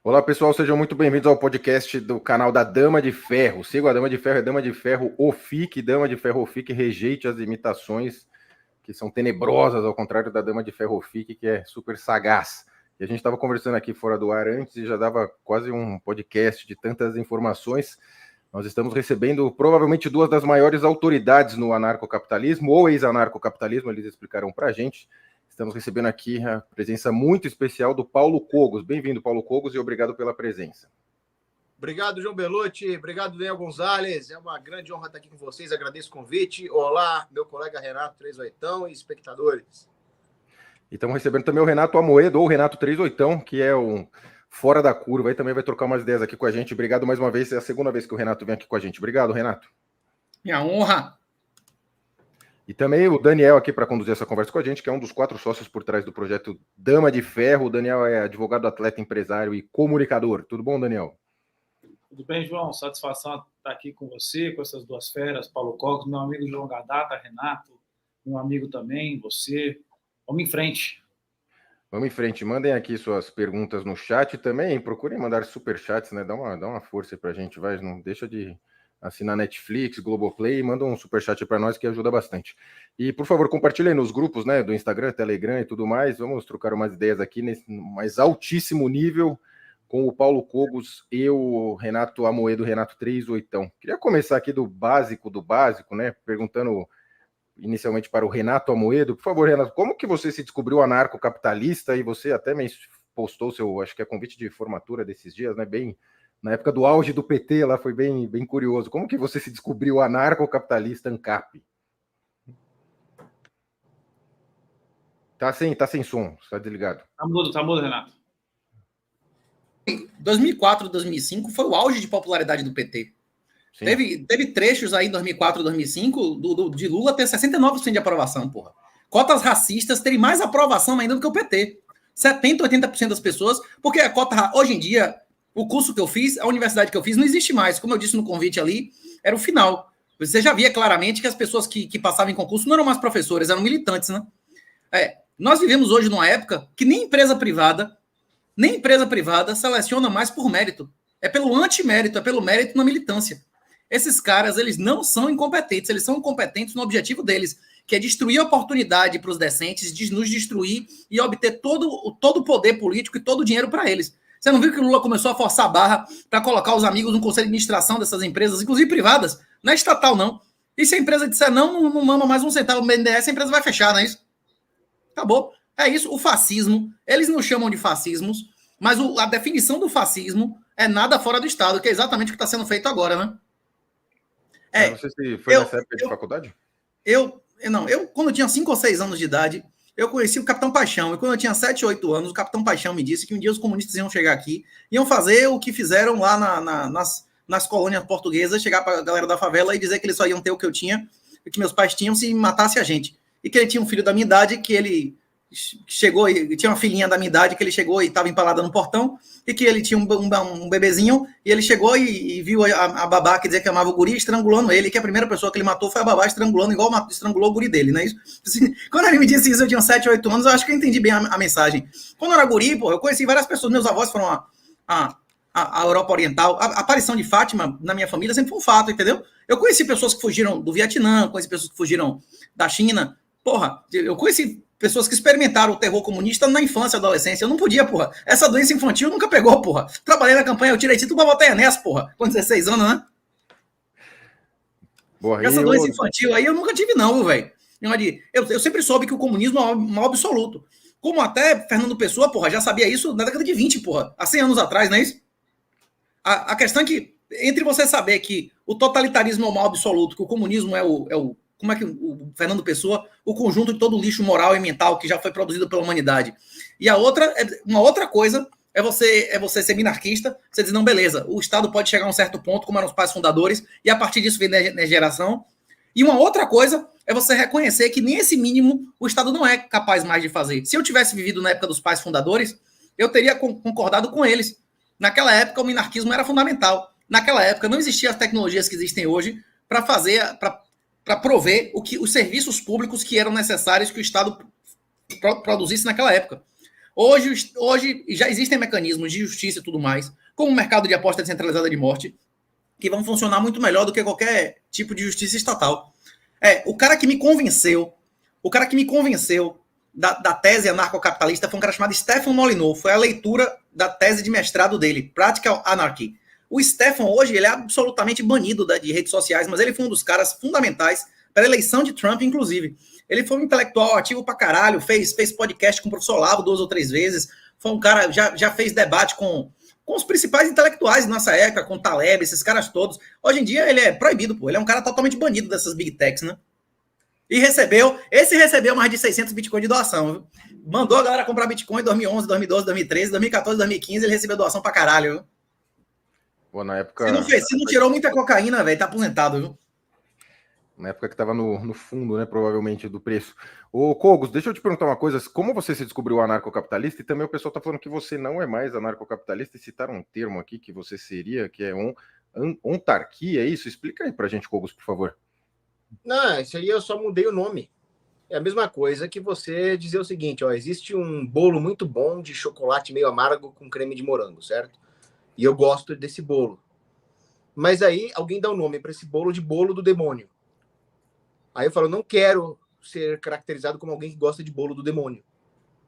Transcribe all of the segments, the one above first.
Olá, pessoal, sejam muito bem-vindos ao podcast do canal da Dama de Ferro. Siga a Dama de Ferro, é Dama de Ferro OFIC, Dama de Ferro OFIC, rejeite as imitações que são tenebrosas, ao contrário da Dama de Ferro OFIC, que é super sagaz. E a gente estava conversando aqui fora do ar antes e já dava quase um podcast de tantas informações. Nós estamos recebendo provavelmente duas das maiores autoridades no anarcocapitalismo ou ex-anarcocapitalismo, eles explicaram para a gente. Estamos recebendo aqui a presença muito especial do Paulo Cogos. Bem-vindo, Paulo Cogos, e obrigado pela presença. Obrigado, João Belucci. Obrigado, Daniel Gonzalez. É uma grande honra estar aqui com vocês. Agradeço o convite. Olá, meu colega Renato 38 e espectadores. E estamos recebendo também o Renato Amoedo, ou o Renato 38, que é um fora da curva, e também vai trocar umas ideias aqui com a gente. Obrigado mais uma vez. É a segunda vez que o Renato vem aqui com a gente. Obrigado, Renato. Minha honra. E também o Daniel aqui para conduzir essa conversa com a gente, que é um dos 4 sócios por trás do projeto Dama de Ferro. O Daniel é advogado, atleta, empresário e comunicador. Tudo bom, Daniel? Tudo bem, João? Satisfação estar aqui com você, com essas duas feras, Paulo Cogos, meu amigo João Gadata, Renato, meu amigo também, você. Vamos em frente. Vamos em frente. Mandem aqui suas perguntas no chat também. Procurem mandar superchats, né? Dá uma força para a gente, vai. Não deixa de assinar Netflix, Globoplay, manda um superchat para nós que ajuda bastante. E, por favor, compartilhem nos grupos, né, do Instagram, Telegram e tudo mais. Vamos trocar umas ideias aqui nesse mais altíssimo nível com o Paulo Cogos e o Renato Amoedo, Renato 38. Queria começar aqui do básico, né, perguntando inicialmente para o Renato Amoedo. Por favor, Renato, como que você se descobriu anarcocapitalista? E você até me postou seu, acho que é convite de formatura desses dias, né, bem... Na época do auge do PT, lá foi bem curioso. Como que você se descobriu anarcocapitalista ANCAP? Tá sem som, está desligado. Tá mudo, Renato. 2004, 2005 foi o auge de popularidade do PT. Teve trechos aí em 2004, 2005 de Lula ter 69% de aprovação, porra. Cotas racistas terem mais aprovação ainda do que o PT. 70%, 80% das pessoas, porque a cota, hoje em dia, o curso que eu fiz, a universidade que eu fiz, não existe mais. Como eu disse no convite ali, era o final. Você já via claramente que as pessoas que passavam em concurso não eram mais professores, eram militantes, né? Nós vivemos hoje numa época que nem empresa privada seleciona mais por mérito. É pelo antimérito, é pelo mérito na militância. Esses caras, eles não são incompetentes, eles são incompetentes no objetivo deles, que é destruir a oportunidade para os decentes, nos destruir e obter todo o poder político e todo o dinheiro para eles. Você não viu que o Lula começou a forçar a barra para colocar os amigos no conselho de administração dessas empresas, inclusive privadas? Não é estatal, não. E se a empresa disser não mama mais um centavo no BNDES, a empresa vai fechar, não é isso? Acabou. É isso. O fascismo, eles não chamam de fascismos, mas a definição do fascismo é nada fora do Estado, que é exatamente o que está sendo feito agora, né? Não sei se foi nessa época de faculdade? Quando eu tinha 5 ou 6 anos de idade, eu conheci o Capitão Paixão, e quando eu tinha 7, 8 anos, o Capitão Paixão me disse que um dia os comunistas iam chegar aqui, iam fazer o que fizeram lá nas colônias portuguesas, chegar para a galera da favela e dizer que eles só iam ter o que eu tinha, o que meus pais tinham, se matasse a gente. E que ele tinha um filho da minha idade, que ele chegou, e tinha uma filhinha da minha idade, que ele chegou e estava empalada no portão, e que ele tinha um bebezinho, e ele chegou e viu a babá que dizia que amava o guri, estrangulando ele, que a primeira pessoa que ele matou foi a babá estrangulando, igual estrangulou o guri dele, não é isso? Assim, quando ele me disse isso, eu tinha 7, 8 anos, eu acho que eu entendi bem a mensagem. Quando eu era guri, pô, eu conheci várias pessoas, meus avós foram a Europa Oriental, a aparição de Fátima na minha família sempre foi um fato, entendeu? Eu conheci pessoas que fugiram do Vietnã, conheci pessoas que fugiram da China, porra, eu conheci pessoas que experimentaram o terror comunista na infância, adolescência. Eu não podia, porra. Essa doença infantil nunca pegou, porra. Trabalhei na campanha, eu tirei título pra votar em Enéas, porra. Com 16 anos, né? Essa doença infantil aí eu nunca tive, não, velho. Eu sempre soube que o comunismo é um mal absoluto. Como até Fernando Pessoa, porra, já sabia isso na década de 20, porra. Há 100 anos atrás, não é isso? A questão é que, entre você saber que o totalitarismo é o mal absoluto, que o comunismo é o como é que o Fernando Pessoa, o conjunto de todo o lixo moral e mental que já foi produzido pela humanidade. E uma outra coisa é você ser minarquista, você dizer, não, beleza, o Estado pode chegar a um certo ponto, como eram os pais fundadores, e a partir disso vem na geração. E uma outra coisa é você reconhecer que nem esse mínimo o Estado não é capaz mais de fazer. Se eu tivesse vivido na época dos pais fundadores, eu teria concordado com eles. Naquela época, o minarquismo era fundamental. Naquela época, não existiam as tecnologias que existem hoje para prover os serviços públicos que eram necessários que o Estado produzisse naquela época. Hoje já existem mecanismos de justiça e tudo mais, como o mercado de aposta descentralizada de morte, que vão funcionar muito melhor do que qualquer tipo de justiça estatal. O cara que me convenceu da tese anarcocapitalista foi um cara chamado Stefan Molyneux. Foi a leitura da tese de mestrado dele, Practical Anarchy. O Stefan, hoje, ele é absolutamente banido de redes sociais, mas ele foi um dos caras fundamentais para a eleição de Trump, inclusive. Ele foi um intelectual ativo pra caralho, fez podcast com o professor Olavo 2 ou 3 vezes, foi um cara, já fez debate com os principais intelectuais da nossa época, com Taleb, esses caras todos. Hoje em dia ele é proibido, pô. Ele é um cara totalmente banido dessas big techs, né? E recebeu mais de 600 bitcoins de doação, viu? Mandou a galera comprar bitcoin em 2011, 2012, 2013, 2014, 2015, ele recebeu doação pra caralho, viu? Pô, na época... Se não tirou muita cocaína, velho, tá aposentado, viu? Na época que estava no fundo, né, provavelmente, do preço. Ô, Cogos, deixa eu te perguntar uma coisa. Como você se descobriu anarcocapitalista? E também o pessoal está falando que você não é mais anarcocapitalista e citaram um termo aqui que você seria, que é ontarquia, é isso? Explica aí pra gente, Cogos, por favor. Não, isso aí eu só mudei o nome. É a mesma coisa que você dizer o seguinte, ó, existe um bolo muito bom de chocolate meio amargo com creme de morango, certo? E eu gosto desse bolo. Mas aí alguém dá o nome para esse bolo de bolo do demônio. Aí eu falo, não quero ser caracterizado como alguém que gosta de bolo do demônio.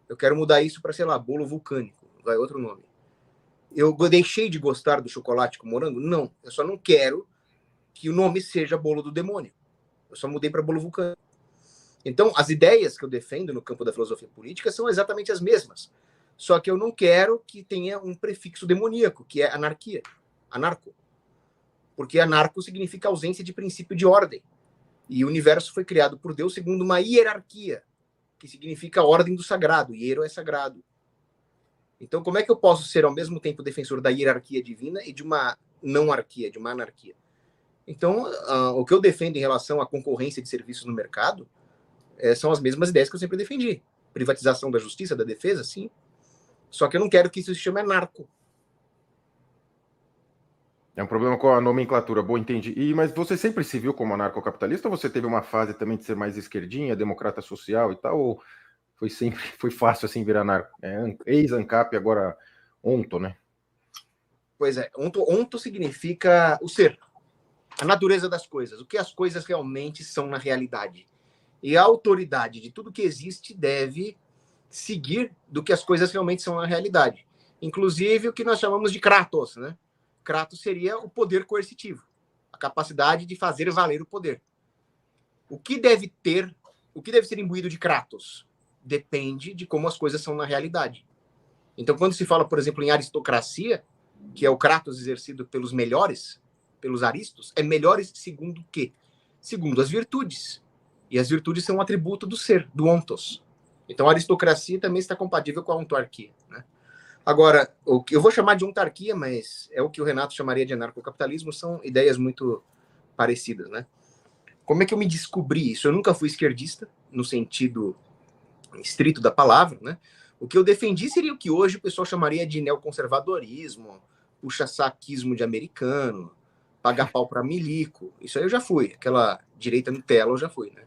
Eu quero mudar isso para, sei lá, bolo vulcânico. Vai outro nome. Eu deixei de gostar do chocolate com morango? Não. Eu só não quero que o nome seja bolo do demônio. Eu só mudei para bolo vulcânico. Então, as ideias que eu defendo no campo da filosofia política são exatamente as mesmas. Só que eu não quero que tenha um prefixo demoníaco, que é anarquia. Anarco. Porque anarco significa ausência de princípio de ordem. E o universo foi criado por Deus segundo uma hierarquia, que significa a ordem do sagrado. Hiero é sagrado. Então, como é que eu posso ser, ao mesmo tempo, defensor da hierarquia divina e de uma não-arquia, de uma anarquia? Então, o que eu defendo em relação à concorrência de serviços no mercado são as mesmas ideias que eu sempre defendi. Privatização da justiça, da defesa, sim. Só que eu não quero que isso se chame anarco. É um problema com a nomenclatura, boa, entendi. Mas você sempre se viu como anarcocapitalista ou você teve uma fase também de ser mais esquerdinha, democrata social e tal? Ou foi fácil assim virar anarco? Ex-ANCAP, agora onto, né? Pois é, onto significa o ser, a natureza das coisas, o que as coisas realmente são na realidade. E a autoridade de tudo que existe deve seguir do que as coisas realmente são na realidade. Inclusive o que nós chamamos de Kratos, né? Kratos seria o poder coercitivo, a capacidade de fazer valer o poder. O que deve ser imbuído de Kratos? Depende de como as coisas são na realidade. Então, quando se fala, por exemplo, em aristocracia, que é o Kratos exercido pelos melhores, pelos aristos, é melhores segundo o quê? Segundo as virtudes. E as virtudes são um atributo do ser, do ontos. Então, a aristocracia também está compatível com a ontarquia, né? Agora, o que eu vou chamar de ontarquia, mas é o que o Renato chamaria de anarcocapitalismo, são ideias muito parecidas, né? Como é que eu me descobri isso? Eu nunca fui esquerdista, no sentido estrito da palavra, né? O que eu defendi seria o que hoje o pessoal chamaria de neoconservadorismo, puxa-saquismo de americano, pagar pau para milico. Isso aí eu já fui. Aquela direita Nutella eu já fui, né?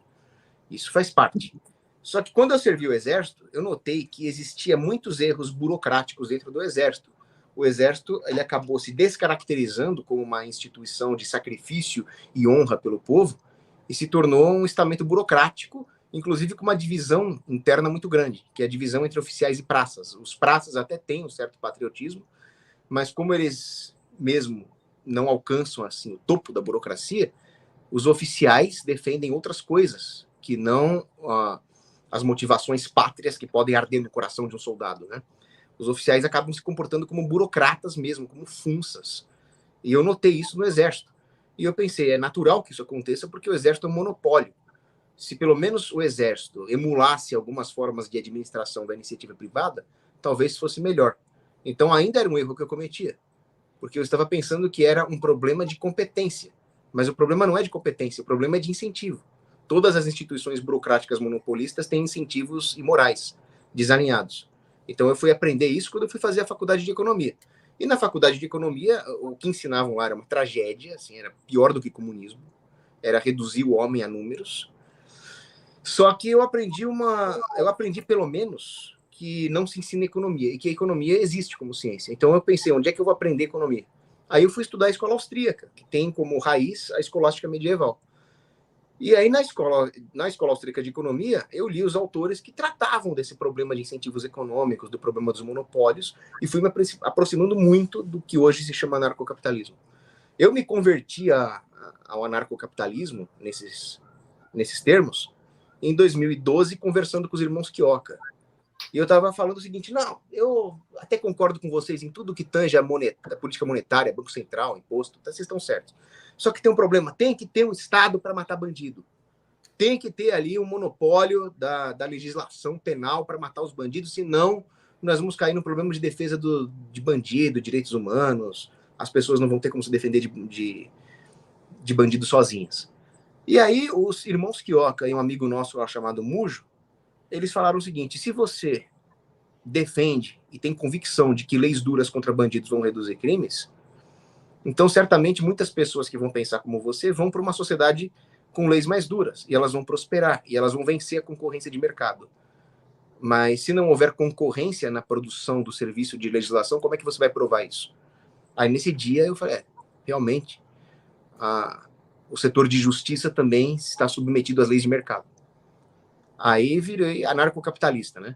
Isso faz parte. Só que quando eu servi o Exército, eu notei que existia muitos erros burocráticos dentro do Exército. O Exército ele acabou se descaracterizando como uma instituição de sacrifício e honra pelo povo e se tornou um estamento burocrático, inclusive com uma divisão interna muito grande, que é a divisão entre oficiais e praças. Os praças até têm um certo patriotismo, mas como eles mesmo não alcançam assim o topo da burocracia, os oficiais defendem outras coisas que não as motivações pátrias que podem arder no coração de um soldado, né? Os oficiais acabam se comportando como burocratas mesmo, como funças. E eu notei isso no Exército. E eu pensei, é natural que isso aconteça porque o Exército é um monopólio. Se pelo menos o Exército emulasse algumas formas de administração da iniciativa privada, talvez fosse melhor. Então ainda era um erro que eu cometia, porque eu estava pensando que era um problema de competência. Mas o problema não é de competência, o problema é de incentivo. Todas as instituições burocráticas monopolistas têm incentivos imorais, desalinhados. Então eu fui aprender isso quando eu fui fazer a faculdade de economia. E na faculdade de economia, o que ensinavam lá era uma tragédia, assim, era pior do que comunismo, era reduzir o homem a números. Só que eu aprendi pelo menos que não se ensina economia e que a economia existe como ciência. Então eu pensei, onde é que eu vou aprender economia? Aí eu fui estudar a escola austríaca, que tem como raiz a escolástica medieval. E aí na escola austríaca de economia, eu li os autores que tratavam desse problema de incentivos econômicos, do problema dos monopólios, e fui me aproximando muito do que hoje se chama anarcocapitalismo. Eu me converti ao anarcocapitalismo, nesses termos, em 2012, conversando com os irmãos Quioca. E eu estava falando o seguinte, não, eu até concordo com vocês em tudo que tange a política monetária, Banco Central, imposto, vocês estão certos. Só que tem um problema, tem que ter um Estado para matar bandido. Tem que ter ali um monopólio da legislação penal para matar os bandidos, senão nós vamos cair no problema de defesa de bandido, direitos humanos, as pessoas não vão ter como se defender de bandido sozinhas. E aí os irmãos Quioca e um amigo nosso lá chamado Mujo, eles falaram o seguinte, se você defende e tem convicção de que leis duras contra bandidos vão reduzir crimes, então certamente muitas pessoas que vão pensar como você vão para uma sociedade com leis mais duras, e elas vão prosperar, e elas vão vencer a concorrência de mercado. Mas se não houver concorrência na produção do serviço de legislação, como é que você vai provar isso? Aí nesse dia eu falei, realmente, o setor de justiça também está submetido às leis de mercado. Aí virei anarcocapitalista, né?